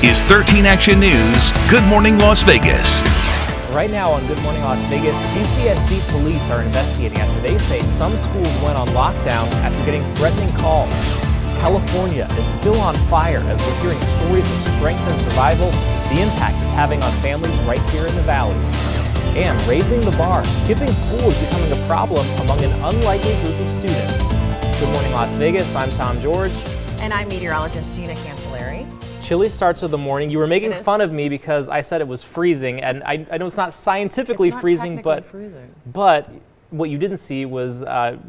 is 13 Action News. Good Morning Las Vegas. Right now on Good Morning Las Vegas, CCSD police are investigating after they say some schools went on lockdown after getting threatening calls. California is still on fire as we're hearing stories of strength and survival, the impact it's having on families right here in the valley. And raising the bar, skipping school is becoming a problem among an unlikely group of students. Good Morning Las Vegas, I'm Tom George. And I'm meteorologist Gina Cancelleri. Chilly starts of the morning. You were making fun of me because I said it was freezing, and I know it's not scientifically freezing, but what you didn't see was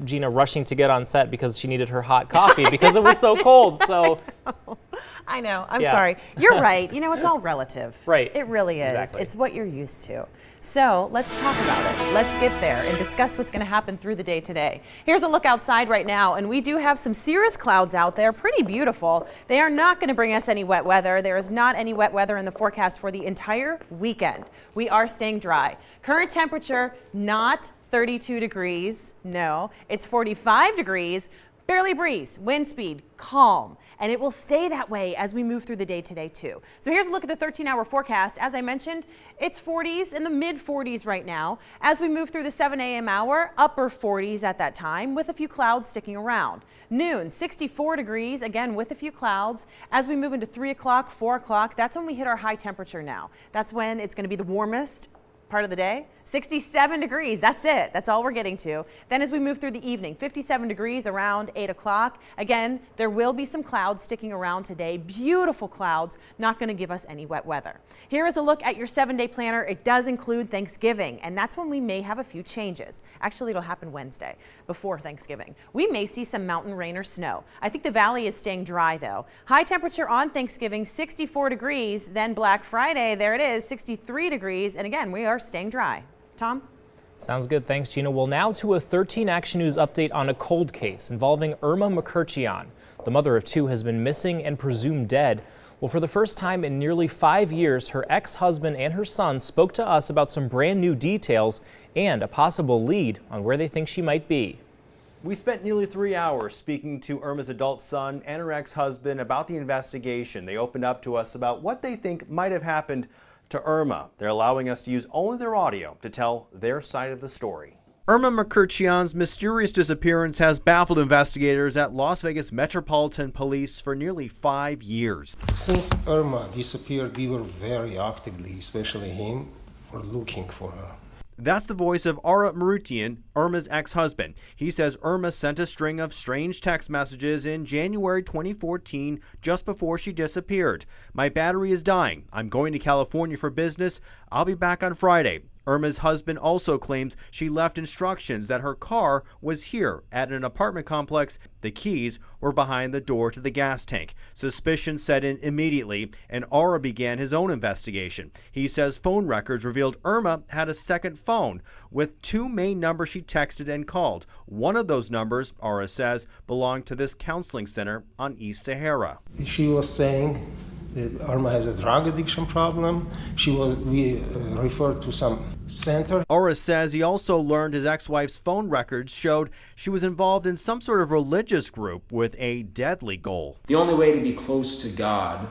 Gina rushing to get on set because she needed her hot coffee because it was so cold. So I know. I'm sorry. You're right. You know, it's all relative. Right. It really is. Exactly. It's what you're used to. So let's talk about it. Let's get there and discuss what's going to happen through the day today. Here's a look outside right now, and we do have some cirrus clouds out there. Pretty beautiful. They are not going to bring us any wet weather. There is not any wet weather in the forecast for the entire weekend. We are staying dry. Current temperature, not 32 degrees. No, it's 45 degrees. Barely breeze, wind speed, calm, and it will stay that way as we move through the day today too. So here's a look at the 13-hour forecast. As I mentioned, it's 40s in the mid 40s right now. As we move through the 7 a.m. hour, upper 40s at that time with a few clouds sticking around. Noon, 64 degrees, again with a few clouds. As we move into 3 o'clock, 4 o'clock, that's when we hit our high temperature now. That's when it's going to be the warmest part of the day. 67 degrees, that's it. That's all we're getting to. Then as we move through the evening, 57 degrees around 8 o'clock. Again, there will be some clouds sticking around today. Beautiful clouds, not going to give us any wet weather. Here is a look at your 7-day planner. It does include Thanksgiving, and that's when we may have a few changes. Actually, it'll happen Wednesday, before Thanksgiving. We may see some mountain rain or snow. I think the valley is staying dry, though. High temperature on Thanksgiving, 64 degrees. Then Black Friday, there it is, 63 degrees. And again, we are staying dry. Tom? Sounds good. Thanks, Gina. Well, now to a 13 Action News update on a cold case involving Irma McCurcheon. The mother of two has been missing and presumed dead. Well, for the first time in nearly 5 years, her ex-husband and her son spoke to us about some brand new details and a possible lead on where they think she might be. We spent nearly 3 hours speaking to Irma's adult son and her ex-husband about the investigation. They opened up to us about what they think might have happened to Irma. They're allowing us to use only their audio to tell their side of the story. Irma McCurcheon's mysterious disappearance has baffled investigators at Las Vegas Metropolitan Police for nearly 5 years. Since Irma disappeared, we were very actively, especially him, were looking for her. That's the voice of Ara Marutian, Irma's ex-husband. He says Irma sent a string of strange text messages in January 2014, just before she disappeared. My battery is dying. I'm going to California for business. I'll be back on Friday. Irma's husband also claims she left instructions that her car was here at an apartment complex. The keys were behind the door to the gas tank. Suspicion set in immediately, and Ara began his own investigation. He says phone records revealed Irma had a second phone with 2 main numbers she texted and called. One of those numbers, Ara says, belonged to this counseling center on East Sahara. She was saying that Irma has a drug addiction problem. We referred to some center. Ara says he also learned his ex-wife's phone records showed she was involved in some sort of religious group with a deadly goal. The only way to be close to God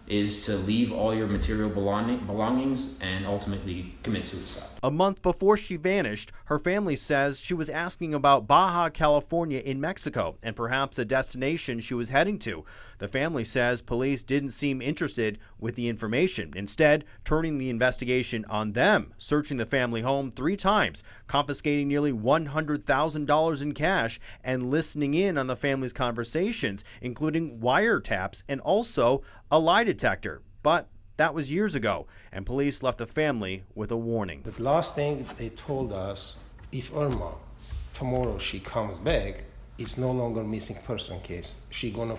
is to leave all your material belongings and ultimately commit suicide. A month before she vanished, her family says she was asking about Baja California in Mexico and perhaps a destination she was heading to. The family says police didn't seem interested with the information, instead turning the investigation on them, searching the family home 3 times, confiscating nearly $100,000 in cash, and listening in on the family's conversations, including wiretaps and also a lie detector. But that was years ago, and police left the family with a warning. The last thing they told us, if Irma, tomorrow she comes back, it's no longer missing person case. She gonna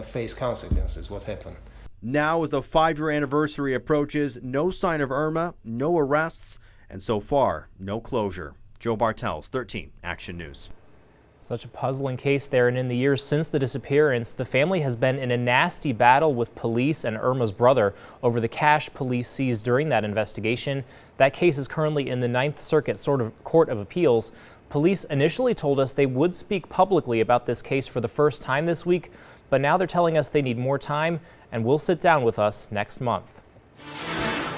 face consequences. What happened? Now, as the 5-year anniversary approaches, no sign of Irma, no arrests, and so far, no closure. Joe Bartels, 13 Action News. Such a puzzling case there, and in the years since the disappearance, the family has been in a nasty battle with police and Irma's brother over the cash police seized during that investigation. That case is currently in the 9th Circuit Court of Appeals. Police initially told us they would speak publicly about this case for the first time this week, but now they're telling us they need more time and will sit down with us next month.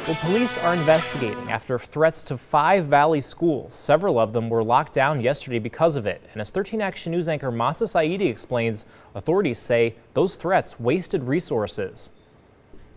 Well, police are investigating after threats to 5 Valley schools. Several of them were locked down yesterday because of it. And as 13 Action News anchor Masa Saidi explains, authorities say those threats wasted resources.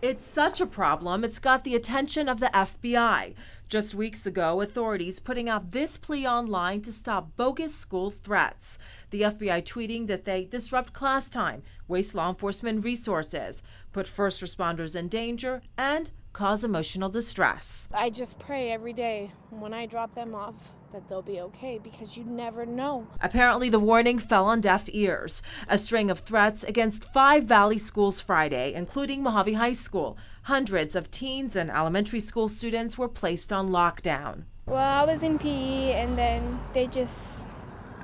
It's such a problem, it's got the attention of the FBI. Just weeks ago, authorities putting out this plea online to stop bogus school threats. The FBI tweeting that they disrupt class time, waste law enforcement resources, put first responders in danger, and cause emotional distress. I just pray every day when I drop them off that they'll be okay, because you never know. Apparently, the warning fell on deaf ears. A string of threats against 5 Valley schools Friday, including Mojave High School. Hundreds of teens and elementary school students were placed on lockdown. Well, I was in PE and then they just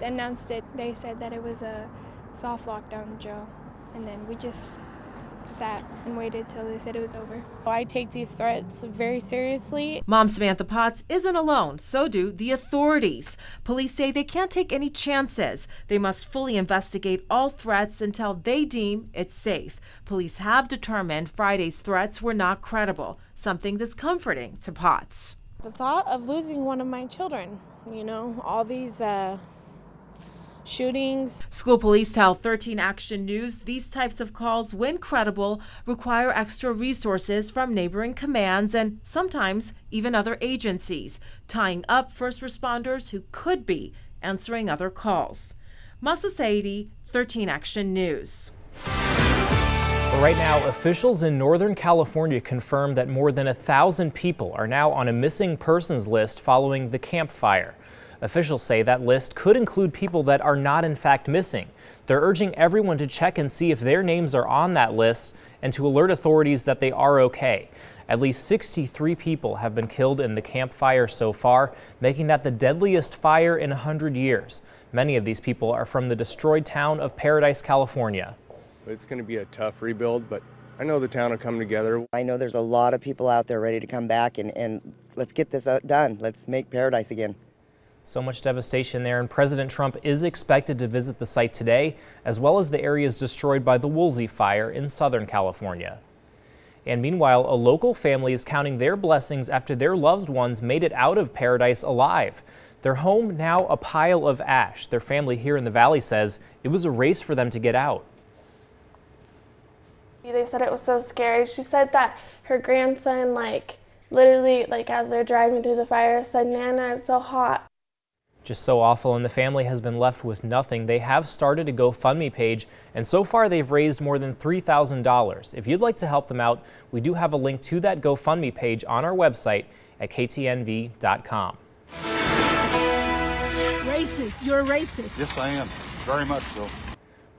announced it. They said that it was a soft lockdown drill, and then we just sat and waited till they said it was over. I take these threats very seriously. Mom Samantha Potts isn't alone, so do the authorities. Police say they can't take any chances. They must fully investigate all threats until they deem it's safe. Police have determined Friday's threats were not credible, something that's comforting to Potts. The thought of losing one of my children, all these shootings. School police tell 13 Action News these types of calls, when credible, require extra resources from neighboring commands and sometimes even other agencies, tying up first responders who could be answering other calls. Masa Saidi, 13 Action News. Right now, officials in Northern California confirm that more than 1,000 people are now on a missing persons list following the Camp Fire. Officials say that list could include people that are not in fact missing. They're urging everyone to check and see if their names are on that list and to alert authorities that they are okay. At least 63 people have been killed in the Camp Fire so far, making that the deadliest fire in 100 years. Many of these people are from the destroyed town of Paradise, California. It's going to be a tough rebuild, but I know the town will come together. I know there's a lot of people out there ready to come back, and let's get this done. Let's make Paradise again. So much devastation there, and President Trump is expected to visit the site today, as well as the areas destroyed by the Woolsey fire in Southern California. And meanwhile, a local family is counting their blessings after their loved ones made it out of Paradise alive. Their home now a pile of ash. Their family here in the valley says it was a race for them to get out. They said it was so scary. She said that her grandson, literally, as they're driving through the fire, said, "Nana, it's so hot." Just so awful, and the family has been left with nothing. They have started a GoFundMe page, and so far they've raised more than $3,000. If you'd like to help them out, we do have a link to that GoFundMe page on our website at ktnv.com. Racist. You're a racist. Yes, I am. Very much so.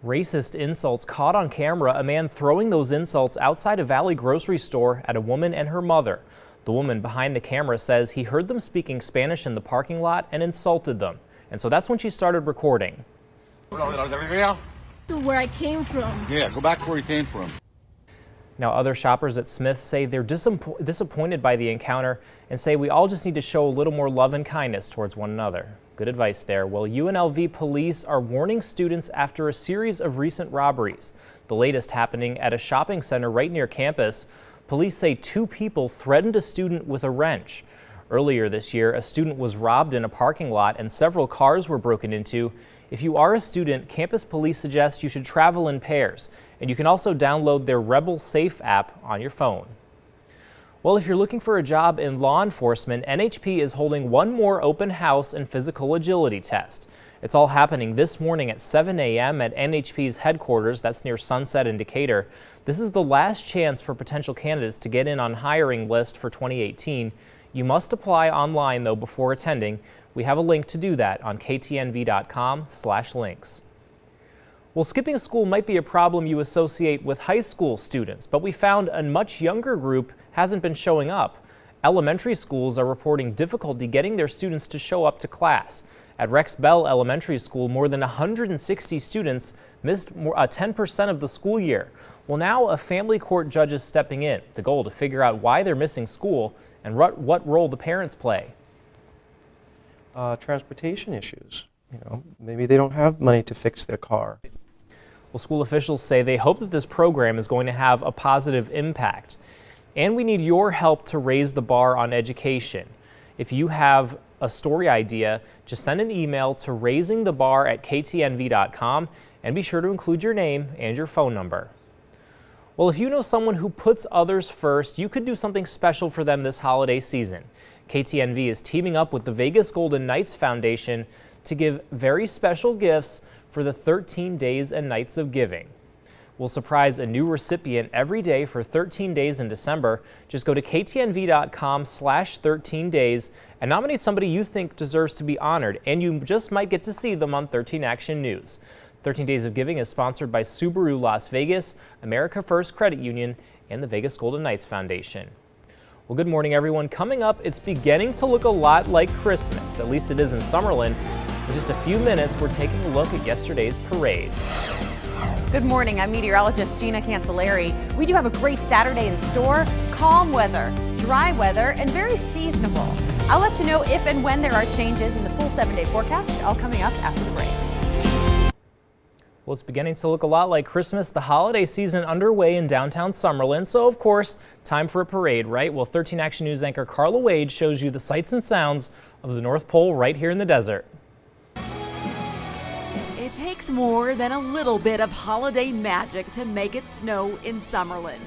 Racist insults caught on camera. A man throwing those insults outside a Valley grocery store at a woman and her mother. The woman behind the camera says he heard them speaking Spanish in the parking lot and insulted them. And so that's when she started recording. To where I came from. Yeah, go back to where you came from. Now, other shoppers at Smith's say they're disappointed by the encounter and say we all just need to show a little more love and kindness towards one another. Good advice there. Well, UNLV police are warning students after a series of recent robberies. The latest happening at a shopping center right near campus. Police say 2 people threatened a student with a wrench. Earlier this year, a student was robbed in a parking lot and several cars were broken into. If you are a student, campus police suggest you should travel in pairs, and you can also download their Rebel Safe app on your phone. Well, if you're looking for a job in law enforcement, NHP is holding one more open house and physical agility test. It's all happening this morning at 7 a.m. at NHP's headquarters. That's near Sunset in Decatur. This is the last chance for potential candidates to get in on hiring list for 2018. You must apply online, though, before attending. We have a link to do that on ktnv.com/links. Well, skipping school might be a problem you associate with high school students, but we found a much younger group hasn't been showing up. Elementary schools are reporting difficulty getting their students to show up to class. At Rex Bell Elementary School, more than 160 students missed 10% of the school year. Well, now a family court judge is stepping in. The goal to figure out why they're missing school and what role the parents play. Transportation issues. Maybe they don't have money to fix their car. Well, school officials say they hope that this program is going to have a positive impact. And we need your help to raise the bar on education. If you have a story idea, just send an email to raisingthebar@ktnv.com and be sure to include your name and your phone number. Well, if you know someone who puts others first, you could do something special for them this holiday season. KTNV is teaming up with the Vegas Golden Knights Foundation to give very special gifts for the 13 days and nights of giving. We'll surprise a new recipient every day for 13 days in December. Just go to ktnv.com/13 days and nominate somebody you think deserves to be honored, and you just might get to see them on 13 Action News. 13 Days of Giving is sponsored by Subaru Las Vegas, America First Credit Union, and the Vegas Golden Knights Foundation. Well, good morning, everyone. Coming up, it's beginning to look a lot like Christmas. At least it is in Summerlin. In just a few minutes, we're taking a look at yesterday's parade. Good morning, I'm meteorologist Gina Cancelleri. We do have a great Saturday in store. Calm weather, dry weather, and very seasonable. I'll let you know if and when there are changes in the full 7-day forecast, all coming up after the break. Well, it's beginning to look a lot like Christmas, the holiday season underway in downtown Summerlin. So, of course, time for a parade, right? Well, 13 Action News anchor Carla Wade shows you the sights and sounds of the North Pole right here in the desert. It takes more than a little bit of holiday magic to make it snow in Summerlin.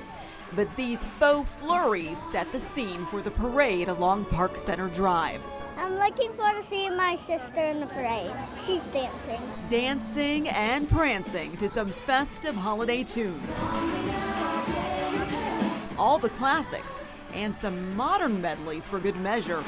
But these faux flurries set the scene for the parade along Park Center Drive. I'm looking forward to seeing my sister in the parade. She's dancing. Dancing and prancing to some festive holiday tunes. All the classics and some modern medleys for good measure.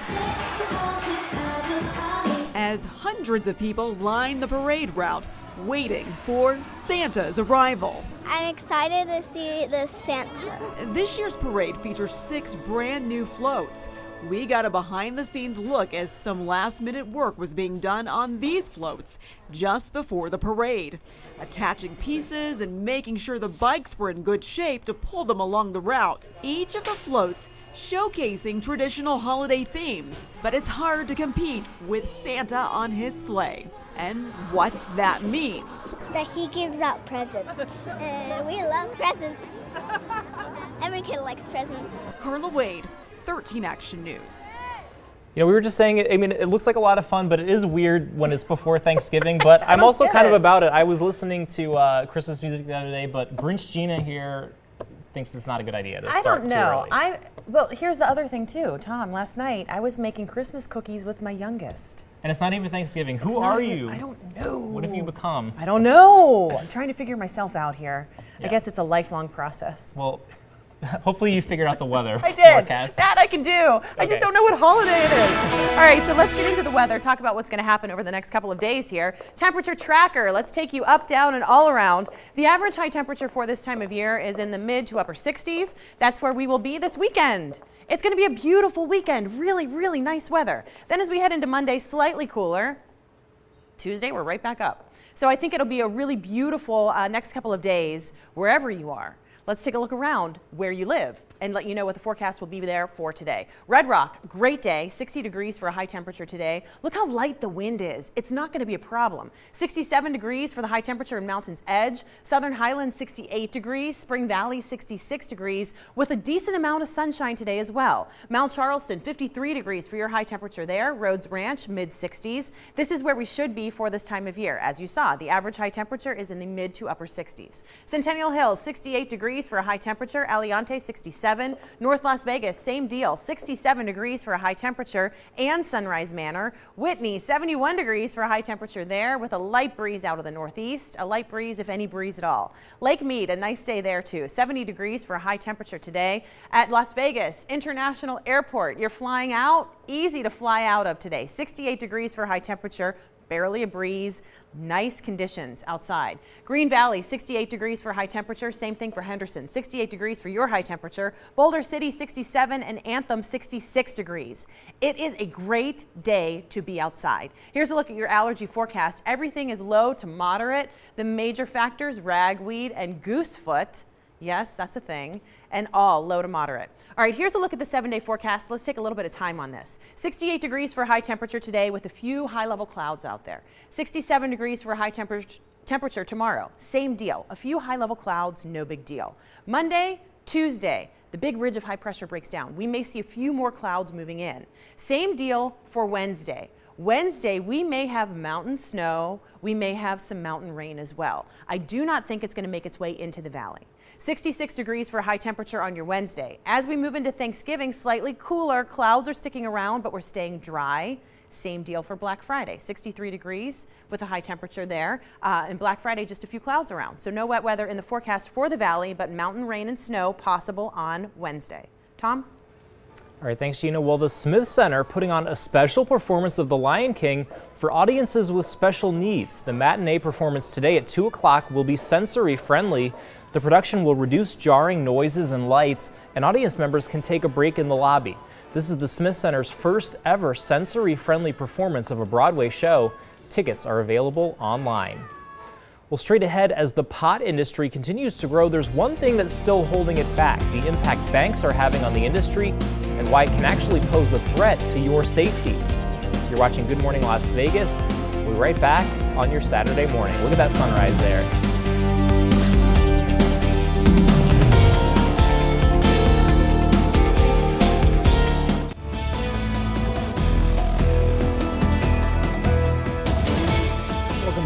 As hundreds of people line the parade route, waiting for Santa's arrival. I'm excited to see the Santa. This year's parade features 6 brand new floats. We got a behind-the-scenes look as some last-minute work was being done on these floats just before the parade, attaching pieces and making sure the bikes were in good shape to pull them along the route. Each of the floats showcasing traditional holiday themes, but it's hard to compete with Santa on his sleigh and what that means. That he gives out presents. We love presents. Every kid likes presents. Carla Wade, 13 Action News. You know, we were just saying, I mean, it looks like a lot of fun, but it is weird when it's before Thanksgiving, but I'm also kind of about it. I was listening to Christmas music the other day, but Grinch Gina here thinks it's not a good idea to start too early. Well, here's the other thing too, Tom. Last night, I was making Christmas cookies with my youngest. And it's not even Thanksgiving. Who are you? I don't know. What have you become? I don't know. I'm trying to figure myself out here. Yeah. I guess it's a lifelong process. Well, hopefully you figured out the weather I did. forecast. That I can do. I just don't know what holiday it is. All right, so let's get into the weather, talk about what's going to happen over the next couple of days here. Temperature tracker, let's take you up, down, and all around. The average high temperature for this time of year is in the mid to upper 60s. That's where we will be this weekend. It's going to be a beautiful weekend, really, really nice weather. Then as we head into Monday, slightly cooler. Tuesday, we're right back up. So I think it'll be a really beautiful next couple of days wherever you are. Let's take a look around where you live and let you know what the forecast will be there for today. Red Rock, great day, 60 degrees for a high temperature today. Look how light the wind is. It's not going to be a problem. 67 degrees for the high temperature in Mountain's Edge. Southern Highlands, 68 degrees. Spring Valley, 66 degrees with a decent amount of sunshine today as well. Mount Charleston, 53 degrees for your high temperature there. Rhodes Ranch, mid-60s. This is where we should be for this time of year. As you saw, the average high temperature is in the mid to upper 60s. Centennial Hills, 68 degrees for a high temperature. Aliante, 67. North Las Vegas, same deal, 67 degrees for a high temperature, and Sunrise Manor. Whitney, 71 degrees for a high temperature there with a light breeze out of the northeast, a light breeze if any breeze at all. Lake Mead, a nice day there too, 70 degrees for a high temperature today. At Las Vegas International Airport, you're flying out, easy to fly out of today, 68 degrees for a high temperature. Barely a breeze, nice conditions outside. Green Valley, 68 degrees for high temperature. Same thing for Henderson, 68 degrees for your high temperature. Boulder City, 67, and Anthem, 66 degrees. It is a great day to be outside. Here's a look at your allergy forecast. Everything is low to moderate. The major factors, ragweed and goosefoot. Yes, that's a thing. And all low to moderate. All right, here's a look at the 7-day forecast. Let's take a little bit of time on this. 68 degrees for high temperature today with a few high-level clouds out there. 67 degrees for a high temperature Temperature tomorrow, same deal. A few high-level clouds, no big deal. Monday, Tuesday, the big ridge of high pressure breaks down. We may see a few more clouds moving in. Same deal for Wednesday. Wednesday, we may have mountain snow. We may have some mountain rain as well. I do not think it's going to make its way into the valley. 66 degrees for high temperature on your Wednesday. As we move into Thanksgiving, slightly cooler. Clouds are sticking around, but we're staying dry. Same deal for Black Friday, 63 degrees with a high temperature there. And Black Friday, just a few clouds around. So no wet weather in the forecast for the valley, but mountain rain and snow possible on Wednesday. Tom? All right, thanks, Gina. Well, the Smith Center putting on a special performance of The Lion King for audiences with special needs. The matinee performance today at 2 o'clock will be sensory friendly. The production will reduce jarring noises and lights, and audience members can take a break in the lobby. This is the Smith Center's first ever sensory-friendly performance of a Broadway show. Tickets are available online. Well, straight ahead, as the pot industry continues to grow, there's one thing that's still holding it back: the impact banks are having on the industry and why it can actually pose a threat to your safety. You're watching Good Morning Las Vegas. We'll be right back on your Saturday morning. Look at that sunrise there.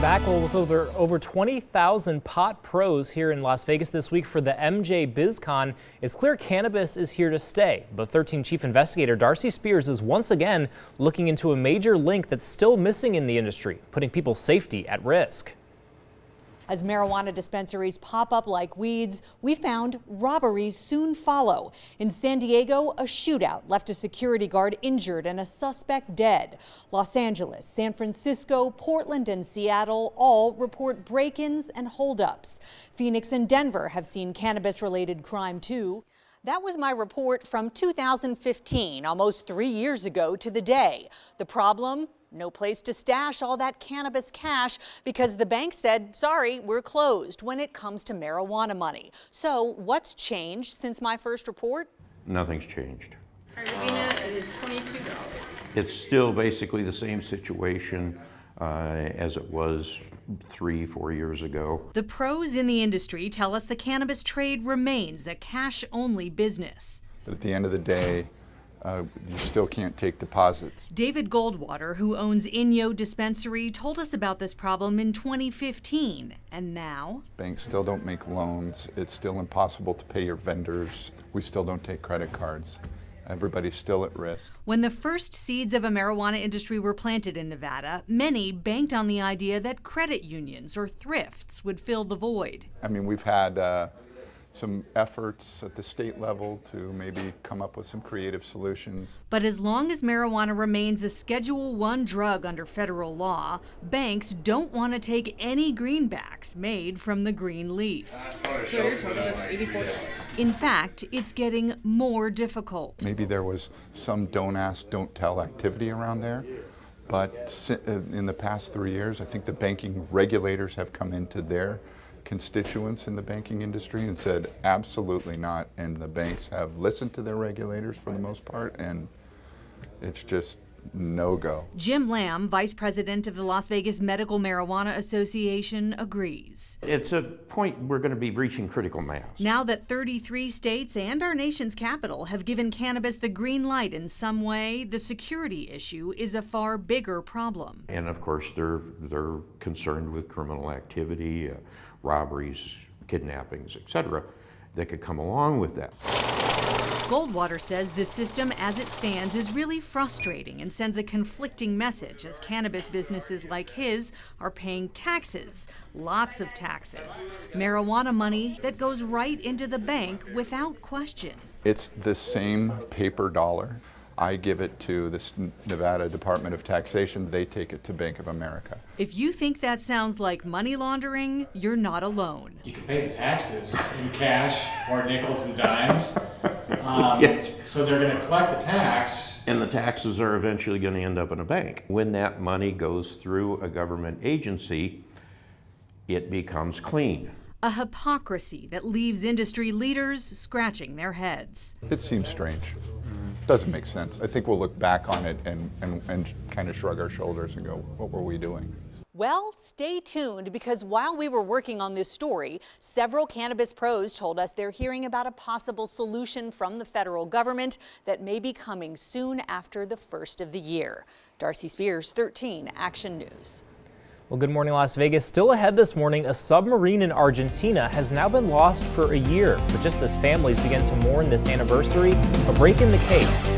Back with over 20,000 pot pros here in Las Vegas this week for the MJ BizCon, it's clear cannabis is here to stay. But 13 Chief Investigator Darcy Spears is once again looking into a major link that's still missing in the industry, putting people's safety at risk. As marijuana dispensaries pop up like weeds, we found robberies soon follow. In San Diego, a shootout left a security guard injured and a suspect dead. Los Angeles, San Francisco, Portland, and Seattle all report break-ins and holdups. Phoenix and Denver have seen cannabis-related crime too. That was my report from 2015, almost 3 years ago to the day. The problem? No place to stash all that cannabis cash because the bank said, sorry, we're closed when it comes to marijuana money. So what's changed since my first report? Nothing's changed. Arvina is $22. It's still basically the same situation as it was 3-4 years ago. The pros in the industry tell us the cannabis trade remains a cash-only business. But at the end of the day, you still can't take deposits. David Goldwater, who owns Inyo Dispensary, told us about this problem in 2015. And now? Banks still don't make loans. It's still impossible to pay your vendors. We still don't take credit cards. Everybody's still at risk. When the first seeds of a marijuana industry were planted in Nevada, many banked on the idea that credit unions or thrifts would fill the void. I mean, we've had some efforts at the state level to maybe come up with some creative solutions. But as long as marijuana remains a Schedule I drug under federal law, banks don't want to take any greenbacks made from the green leaf. So your total is $84. In fact, it's getting more difficult. Maybe there was some don't ask, don't tell activity around there. But in the past 3 years, I think the banking regulators have come into their constituents in the banking industry and said absolutely not, and the banks have listened to their regulators for the most part, and it's just no-go. Jim Lamb, vice president of the Las Vegas Medical Marijuana Association, agrees. It's a point we're going to be reaching critical mass. Now that 33 states and our nation's capital have given cannabis the green light in some way, the security issue is a far bigger problem. And of course, they're concerned with criminal activity, robberies, kidnappings, etc., that could come along with that. Goldwater says the system as it stands is really frustrating and sends a conflicting message as cannabis businesses like his are paying taxes, lots of taxes, marijuana money that goes right into the bank without question. It's the same paper dollar. I give it to the Nevada Department of Taxation, they take it to Bank of America. If you think that sounds like money laundering, you're not alone. You can pay the taxes in cash or nickels and dimes. Yes. So they're going to collect the tax. And the taxes are eventually going to end up in a bank. When that money goes through a government agency, it becomes clean. A hypocrisy that leaves industry leaders scratching their heads. It seems strange. Doesn't make sense. I think we'll look back on it and kind of shrug our shoulders and go, what were we doing? Well, stay tuned, because while we were working on this story, several cannabis pros told us they're hearing about a possible solution from the federal government that may be coming soon after the first of the year. Darcy Spears, 13 Action News. Well, good morning, Las Vegas. Still ahead this morning, a submarine in Argentina has now been lost for a year. But just as families begin to mourn this anniversary, a break in the case.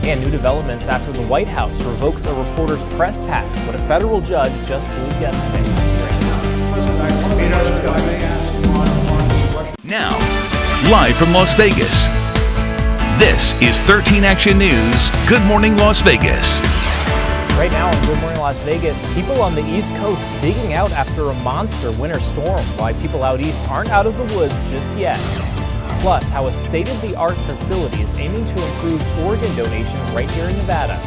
And new developments after the White House revokes a reporter's press pass, what a federal judge just ruled yesterday. Now, live from Las Vegas, this is 13 Action News. Good morning, Las Vegas. Right now on Good Morning Las Vegas, people on the East Coast digging out after a monster winter storm. Why people out east aren't out of the woods just yet. Plus, how a state-of-the-art facility is aiming to improve organ donations right here in Nevada.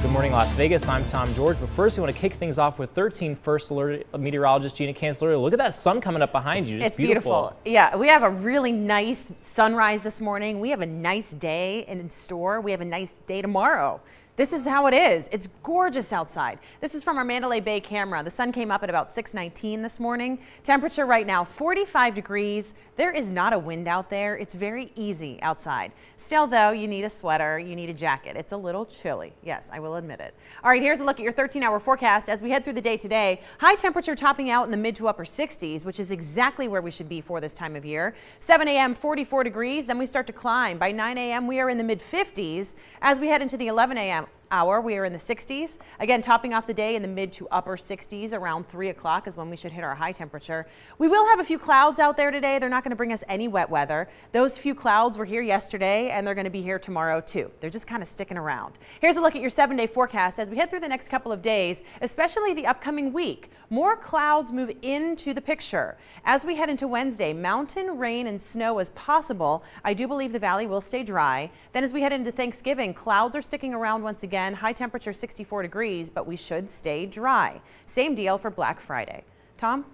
Good morning, Las Vegas. I'm Tom George. But first, we want to kick things off with 13 First Alert meteorologist Gina Cancelleria. Look at that sun coming up behind you. It's beautiful. Yeah, we have a really nice sunrise this morning. We have a nice day in store. We have a nice day tomorrow. This is how it is. It's gorgeous outside. This is from our Mandalay Bay camera. The sun came up at about 6:19 this morning. Temperature right now, 45 degrees. There is not a wind out there. It's very easy outside. Still, though, you need a sweater. You need a jacket. It's a little chilly. Yes, I will admit it. All right, here's a look at your 13-hour forecast as we head through the day today. High temperature topping out in the mid to upper 60s, which is exactly where we should be for this time of year. 7 a.m., 44 degrees. Then we start to climb. By 9 a.m., we are in the mid 50s. As we head into the 11 a.m. hour, we are in the 60s. Again, topping off the day in the mid to upper 60s. Around 3 o'clock is when we should hit our high temperature. We will have a few clouds out there today. They're not going to bring us any wet weather. Those few clouds were here yesterday, and they're going to be here tomorrow too. They're just kind of sticking around. Here's a look at your 7-day forecast as we head through the next couple of days, especially the upcoming week. More clouds move into the picture. As we head into Wednesday, mountain rain and snow is possible. I do believe the valley will stay dry. Then as we head into Thanksgiving, clouds are sticking around once again. High temperature 64 degrees, but we should stay dry. Same deal for Black Friday. Tom?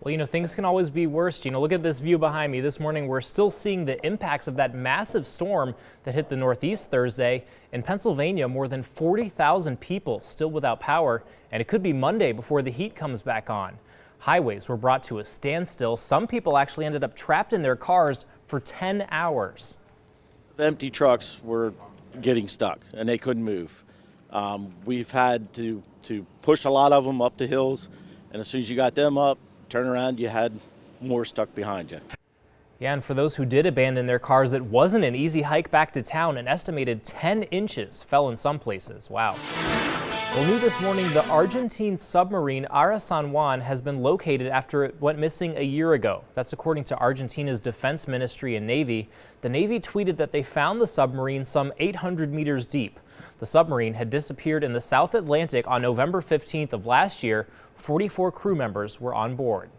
Well, you know, things can always be worse. You know, look at this view behind me. This morning, we're still seeing the impacts of that massive storm that hit the Northeast Thursday. In Pennsylvania, more than 40,000 people still without power, and it could be Monday before the heat comes back on. Highways were brought to a standstill. Some people actually ended up trapped in their cars for 10 hours. The empty trucks were getting stuck, and they couldn't move. We've had to push a lot of them up the hills, and as soon as you got them up, turn around, you had more stuck behind you. Yeah, and for those who did abandon their cars, it wasn't an easy hike back to town. An estimated 10 inches fell in some places. Wow. Well, new this morning, the Argentine submarine Ara San Juan has been located after it went missing a year ago. That's according to Argentina's Defense Ministry and Navy. The Navy tweeted that they found the submarine some 800 meters deep. The submarine had disappeared in the South Atlantic on November 15th of last year. 44 crew members were on board.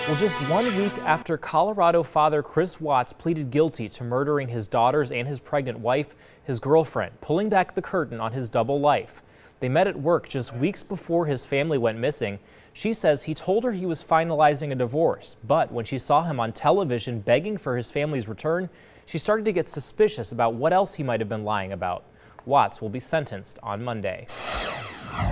Well, just 1 week after Colorado father Chris Watts pleaded guilty to murdering his daughters and his pregnant wife, his girlfriend pulling back the curtain on his double life. They met at work just weeks before his family went missing. She says he told her he was finalizing a divorce, but when she saw him on television begging for his family's return, she started to get suspicious about what else he might have been lying about. Watts will be sentenced on Monday.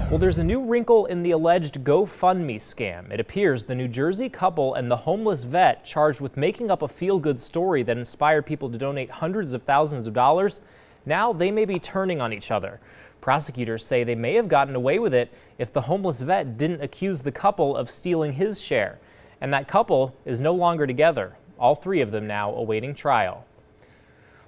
Well, there's a new wrinkle in the alleged GoFundMe scam. It appears the New Jersey couple and the homeless vet charged with making up a feel-good story that inspired people to donate hundreds of thousands of dollars, now they may be turning on each other. Prosecutors say they may have gotten away with it if the homeless vet didn't accuse the couple of stealing his share. And that couple is no longer together. All three of them now awaiting trial.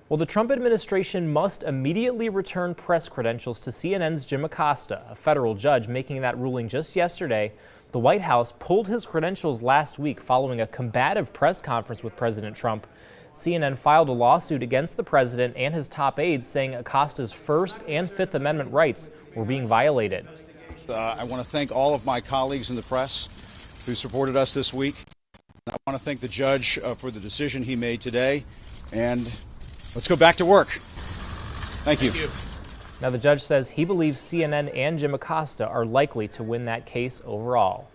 Well, the Trump administration must immediately return press credentials to CNN's Jim Acosta, a federal judge making that ruling just yesterday. The White House pulled his credentials last week following a combative press conference with President Trump. CNN filed a lawsuit against the president and his top aides saying Acosta's First and Fifth Amendment rights were being violated. I want to thank all of my colleagues in the press who supported us this week. I want to thank the judge for the decision he made today. And let's go back to work. Thank you. Now, the judge says he believes CNN and Jim Acosta are likely to win that case overall.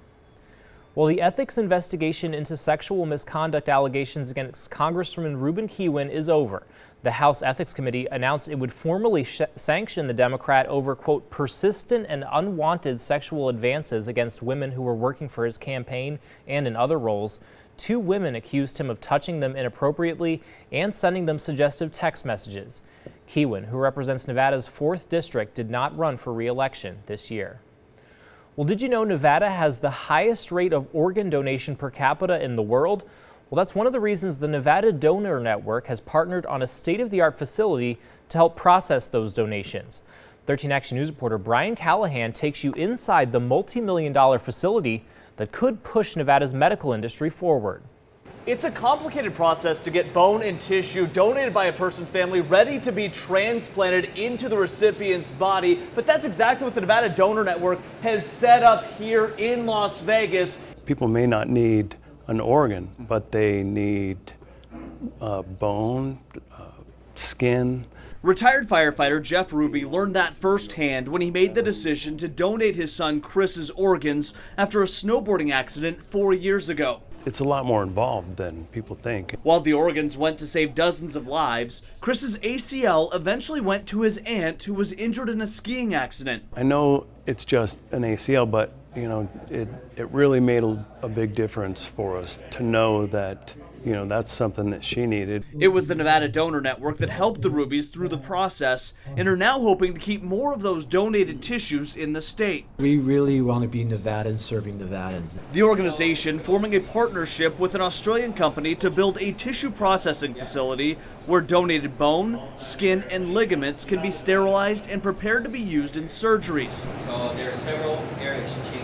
Well, the ethics investigation into sexual misconduct allegations against Congressman Ruben Kihuen is over. The House Ethics Committee announced it would formally sanction the Democrat over, quote, persistent and unwanted sexual advances against women who were working for his campaign and in other roles. 2 women accused him of touching them inappropriately and sending them suggestive text messages. Kihuen, who represents Nevada's 4th district, did not run for re-election this year. Well, did you know Nevada has the highest rate of organ donation per capita in the world? Well, that's one of the reasons the Nevada Donor Network has partnered on a state-of-the-art facility to help process those donations. 13 Action News reporter Brian Callahan takes you inside the multi-million-dollar facility that could push Nevada's medical industry forward. It's a complicated process to get bone and tissue donated by a person's family ready to be transplanted into the recipient's body. But that's exactly what the Nevada Donor Network has set up here in Las Vegas. People may not need an organ, but they need bone, skin. Retired firefighter Jeff Ruby learned that firsthand when he made the decision to donate his son Chris's organs after a snowboarding accident 4 years ago. It's a lot more involved than people think. While the organs went to save dozens of lives, Chris's ACL eventually went to his aunt who was injured in a skiing accident. I know it's just an ACL, but you know, it really made a big difference for us to know that, you know, that's something that she needed. It was the Nevada Donor Network that helped the Rubies through the process and are now hoping to keep more of those donated tissues in the state. We really want to be Nevadans serving Nevadans. The organization forming a partnership with an Australian company to build a tissue processing facility where donated bone, skin, and ligaments can be sterilized and prepared to be used in surgeries. So there are several area exchanges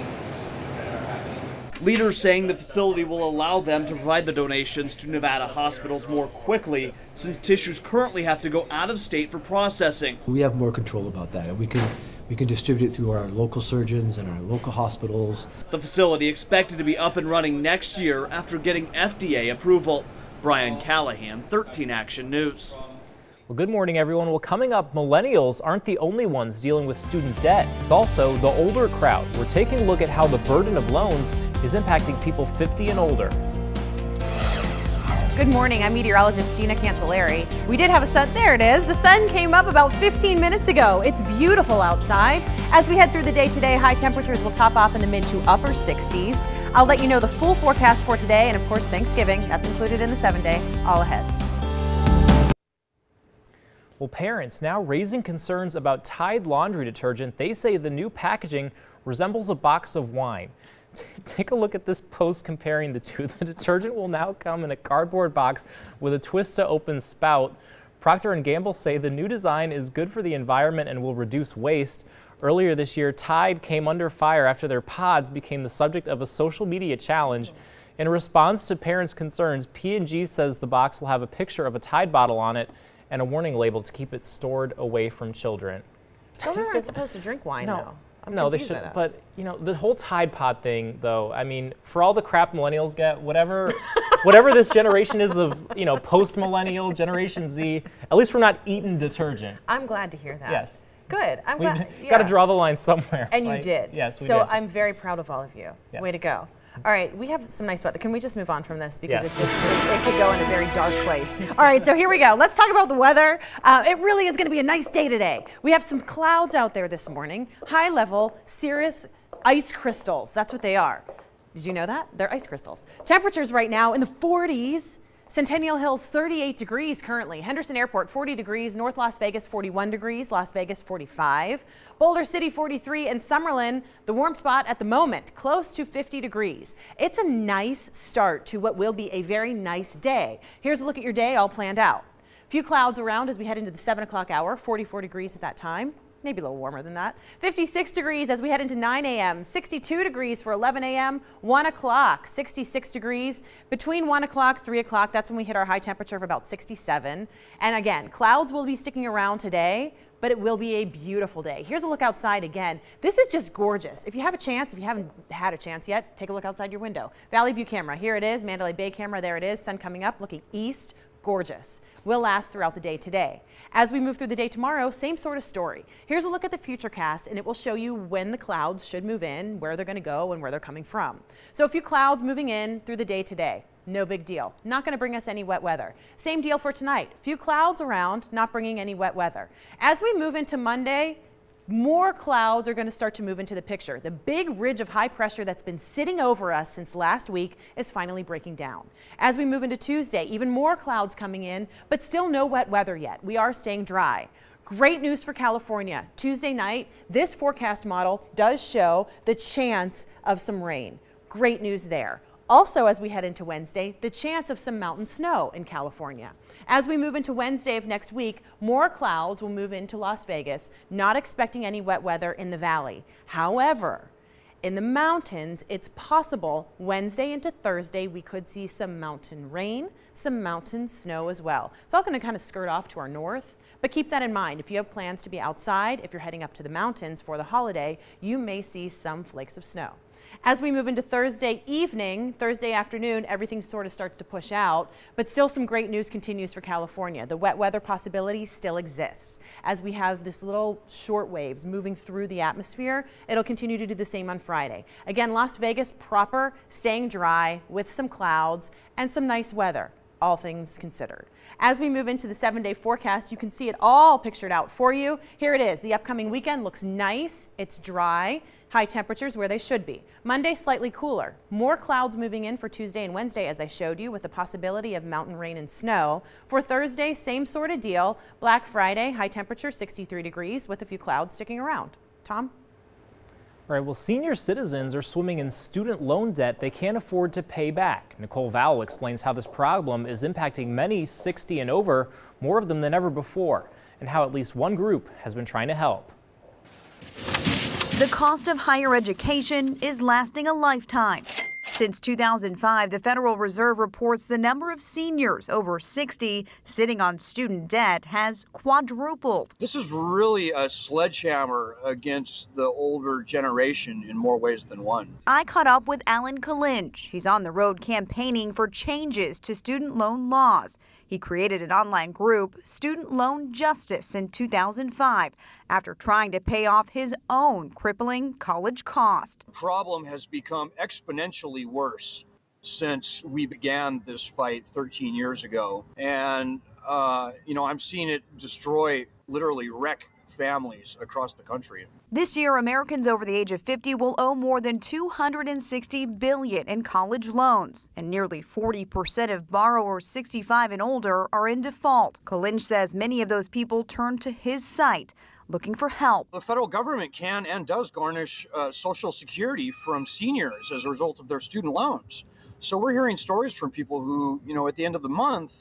that are happening. Leaders saying the facility will allow them to provide the donations to Nevada hospitals more quickly, since tissues currently have to go out of state for processing. We have more control about that, and we can distribute it through our local surgeons and our local hospitals. The facility expected to be up and running next year after getting FDA approval. Brian Callahan, 13 Action News. Well, good morning, everyone. Well, coming up, millennials aren't the only ones dealing with student debt. It's also the older crowd. We're taking a look at how the burden of loans is impacting people 50 and older. Good morning, I'm meteorologist Gina Cancelleri. We did have a sun, there it is. The sun came up about 15 minutes ago. It's beautiful outside. As we head through the day today, high temperatures will top off in the mid to upper 60s. I'll let you know the full forecast for today and of course Thanksgiving. That's included in the 7-day. All ahead. Well, parents now raising concerns about Tide laundry detergent. They say the new packaging resembles a box of wine. Take a look at this post comparing the two. The detergent will now come in a cardboard box with a twist-to-open spout. Procter & Gamble say the new design is good for the environment and will reduce waste. Earlier this year, Tide came under fire after their pods became the subject of a social media challenge. In response to parents' concerns, P&G says the box will have a picture of a Tide bottle on it and a warning label to keep it stored away from children. Children aren't supposed to drink wine, though. No, they should. But you know, the whole Tide Pod thing, though. I mean, for all the crap millennials get, whatever this generation is of, you know, post-millennial, Generation Z. At least we're not eating detergent. I'm glad to hear that. Yes. Good. I'm glad. We've got to draw the line somewhere. And right? you did. Yes, we did. So did. I'm very proud of all of you. Yes. Way to go. All right, we have some nice weather. Can we just move on from this? Because yes. it could go in a very dark place. All right, so here we go. Let's talk about the weather. It really is going to be a nice day today. We have some clouds out there this morning. High level, cirrus ice crystals. That's what they are. Did you know that? They're ice crystals. Temperatures right now in the 40s. Centennial Hills 38 degrees currently. Henderson Airport 40 degrees. North Las Vegas 41 degrees. Las Vegas 45. Boulder City 43. And Summerlin, the warm spot at the moment, close to 50 degrees. It's a nice start to what will be a very nice day. Here's a look at your day all planned out. Few clouds around as we head into the 7 o'clock hour. 44 degrees at that time. Maybe a little warmer than that. 56 degrees as we head into 9 a.m. 62 degrees for 11 a.m. 1 o'clock, 66 degrees. Between 1 o'clock, 3 o'clock, that's when we hit our high temperature of about 67. And again, clouds will be sticking around today, but it will be a beautiful day. Here's a look outside again. This is just gorgeous. If you have a chance, if you haven't had a chance yet, take a look outside your window. Valley View camera, here it is. Mandalay Bay camera, there it is. Sun coming up, looking east. gorgeous. Will last throughout the day today. As we move through the day tomorrow, same sort of story. Here's a look at the futurecast, and it will show you when the clouds should move in, where they're going to go, and where they're coming from. So a few clouds moving in through the day today. No big deal. Not going to bring us any wet weather. Same deal for tonight. Few clouds around, not bringing any wet weather. As we move into Monday, more clouds are going to start to move into the picture. The big ridge of high pressure that's been sitting over us since last week is finally breaking down. As we move into Tuesday, even more clouds coming in, but still no wet weather yet. We are staying dry. Great news for California. Tuesday night, this forecast model does show the chance of some rain. Great news there. Also, as we head into Wednesday, the chance of some mountain snow in California. As we move into Wednesday of next week, more clouds will move into Las Vegas, not expecting any wet weather in the valley. However, in the mountains, it's possible Wednesday into Thursday we could see some mountain rain, some mountain snow as well. It's all going to kind of skirt off to our north, but keep that in mind. If you have plans to be outside, if you're heading up to the mountains for the holiday, you may see some flakes of snow. As we move into Thursday evening, Thursday afternoon, everything sort of starts to push out, but still some great news continues for California. The wet weather possibility still exists. As we have this little short waves moving through the atmosphere, it'll continue to do the same on Friday. Again, Las Vegas proper, staying dry with some clouds and some nice weather, all things considered. As we move into the 7-day forecast, you can see it all pictured out for you. Here it is. The upcoming weekend looks nice. It's dry. High temperatures where they should be. Monday, slightly cooler. More clouds moving in for Tuesday and Wednesday, as I showed you, with the possibility of mountain rain and snow. For Thursday, same sort of deal. Black Friday, high temperature, 63 degrees, with a few clouds sticking around. Tom? All right, well, senior citizens are swimming in student loan debt they can't afford to pay back. Nicole Vowell explains how this problem is impacting many 60 and over, more of them than ever before, and how at least one group has been trying to help. The cost of higher education is lasting a lifetime. Since 2005, the Federal Reserve reports the number of seniors over 60 sitting on student debt has quadrupled. This is really a sledgehammer against the older generation in more ways than one. I caught up with Alan Kalinch. He's on the road campaigning for changes to student loan laws. He created an online group, Student Loan Justice, in 2005 after trying to pay off his own crippling college cost. The problem has become exponentially worse since we began this fight 13 years ago. And, I'm seeing it literally wreck families across the country. This year, Americans over the age of 50 will owe more than $260 billion in college loans, and nearly 40% of borrowers 65 and older are in default. Kalinch says many of those people turn to his site looking for help. The federal government can and does garnish Social Security from seniors as a result of their student loans. So we're hearing stories from people who, at the end of the month,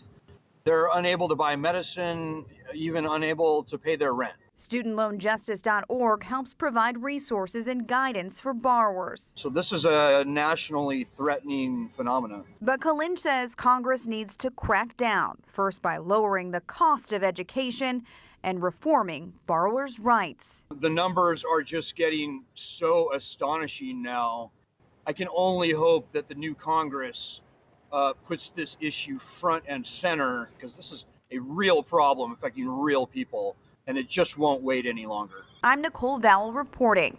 they're unable to buy medicine, even unable to pay their rent. StudentLoanJustice.org helps provide resources and guidance for borrowers. So this is a nationally threatening phenomenon. But Kalinch says Congress needs to crack down, first by lowering the cost of education and reforming borrowers' rights. The numbers are just getting so astonishing now. I can only hope that the new Congress puts this issue front and center, because this is a real problem affecting real people, and it just won't wait any longer. I'm Nicole Vowell reporting.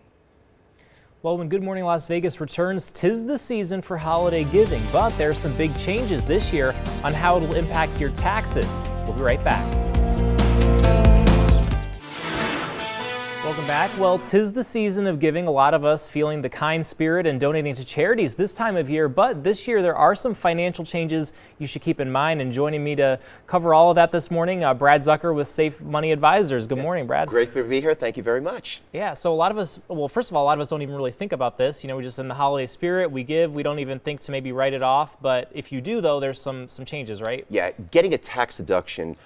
Well, when Good Morning Las Vegas returns, 'tis the season for holiday giving, but there are some big changes this year on how it'll impact your taxes. We'll be right back. Welcome back. Well, 'tis the season of giving. A lot of us feeling the kind spirit and donating to charities this time of year. But this year, there are some financial changes you should keep in mind. And joining me to cover all of that this morning, Brad Zucker with Safe Money Advisors. Good morning, Brad. Great to be here. Thank you very much. Yeah, so a lot of us, well, first of all, a lot of us don't even really think about this. We're just in the holiday spirit. We give. We don't even think to maybe write it off. But if you do, though, there's some changes, right? Yeah, getting a tax deduction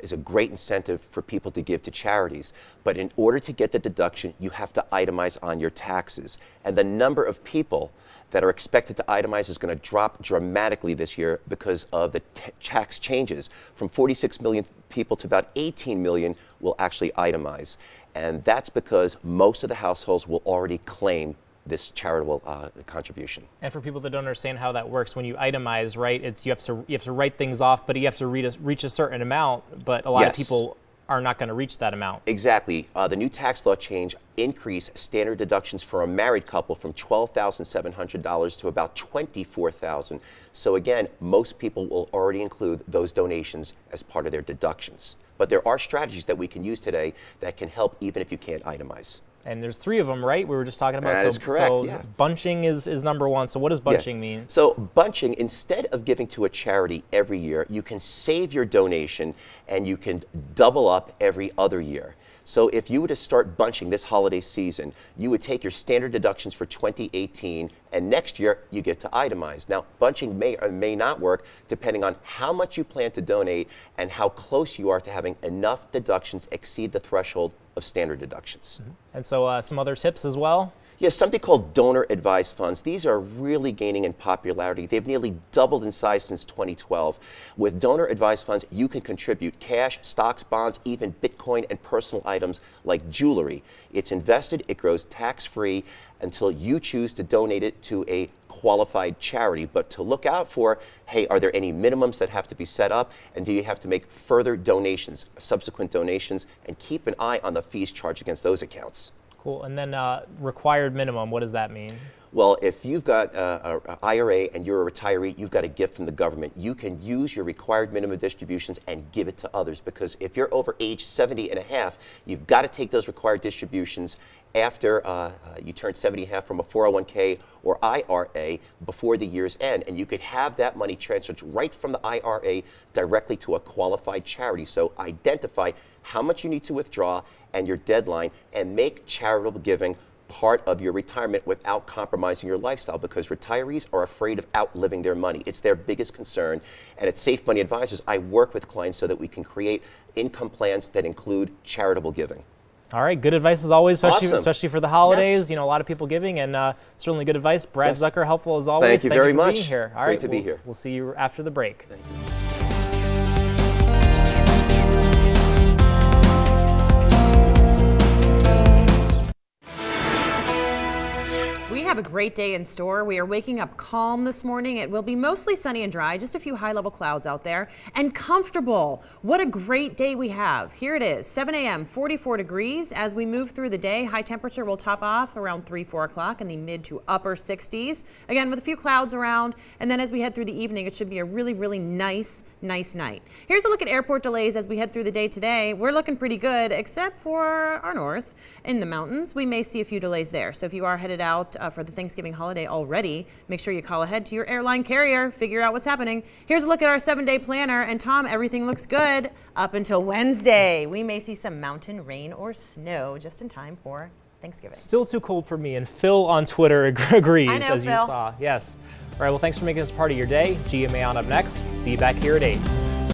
is a great incentive for people to give to charities. But in order to get the deduction, you have to itemize on your taxes. And the number of people that are expected to itemize is going to drop dramatically this year because of the tax changes. From 46 million people to about 18 million will actually itemize. And that's because most of the households will already claim this charitable contribution. And for people that don't understand how that works, when you itemize, right, it's you have to write things off, but you have to reach a certain amount, but a lot of people are not going to reach that amount. Exactly. The new tax law change increased standard deductions for a married couple from $12,700 to about $24,000. So again, most people will already include those donations as part of their deductions. But there are strategies that we can use today that can help even if you can't itemize. And there's 3 of them, right? We were just talking about. That is correct, So bunching is number 1. So what does bunching mean? So bunching, instead of giving to a charity every year, you can save your donation and you can double up every other year. So if you were to start bunching this holiday season, you would take your standard deductions for 2018, and next year you get to itemize. Now, bunching may or may not work depending on how much you plan to donate and how close you are to having enough deductions exceed the threshold of standard deductions. And so some other tips as well? Yes, something called donor-advised funds. These are really gaining in popularity. They've nearly doubled in size since 2012. With donor-advised funds, you can contribute cash, stocks, bonds, even Bitcoin and personal items like jewelry. It's invested, it grows tax-free until you choose to donate it to a qualified charity. But to look out for, hey, are there any minimums that have to be set up? And do you have to make further donations, subsequent donations, and keep an eye on the fees charged against those accounts. Cool. And then required minimum, what does that mean? Well, if you've got an IRA and you're a retiree, you've got a gift from the government. You can use your required minimum distributions and give it to others, because if you're over age 70 and a half, you've got to take those required distributions after you turn 70 and a half from a 401k or IRA before the year's end, and you could have that money transferred right from the IRA directly to a qualified charity. So identify how much you need to withdraw and your deadline, and make charitable giving part of your retirement without compromising your lifestyle, because retirees are afraid of outliving their money. It's their biggest concern. And at Safe Money Advisors, I work with clients so that we can create income plans that include charitable giving. All right, good advice as always, especially for the holidays. Yes. You know, a lot of people giving, and certainly good advice. Brad Zucker, helpful as always. Thank you very much. Being here. All Great right, to be here. We'll see you after the break. Thank you. We have a great day in store. We are waking up calm this morning. It will be mostly sunny and dry, just a few high-level clouds out there, and comfortable. What a great day we have. Here it is, 7 a.m., 44 degrees. As we move through the day, high temperature will top off around 3, 4 o'clock in the mid to upper 60s. Again, with a few clouds around, and then as we head through the evening, it should be a really, really nice night. Here's a look at airport delays as we head through the day today. We're looking pretty good, except for our north in the mountains. We may see a few delays there. So if you are headed out for the Thanksgiving holiday already, make sure you call ahead to your airline carrier, figure out what's happening. Here's a look at our 7-day planner, and Tom, everything looks good up until Wednesday. We may see some mountain rain or snow just in time for Thanksgiving. Still too cold for me, and Phil on Twitter agrees, I know, as you Phil. saw. Yes. All right, well, thanks for making this part of your day. GMA on up next. See you back here at 8.